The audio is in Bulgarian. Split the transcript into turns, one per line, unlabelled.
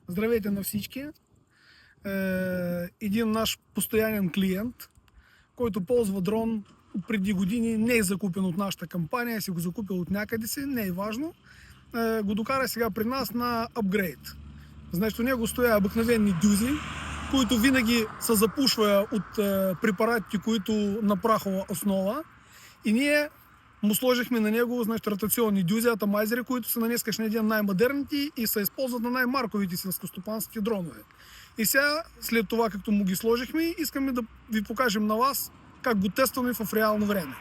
Здравейте на всички! Един наш постоянен клиент, който ползва дрон преди години, не е закупен от нашата кампания, си го закупил от някъде си, не е важно, го докара сега при нас на апгрейд. Значи, у него стоя обикновени дюзи, които винаги са запушва от препаратите, които на прахова основа, и ние му сложихме на него, значи, ротационни дюзи, атомайзери, които са на днескашния ден най-модерните и се използват на най-марковите селскостопански дронове. И сега, след това, както му ги сложихме, искаме да ви покажем на вас как го тестваме в реално време.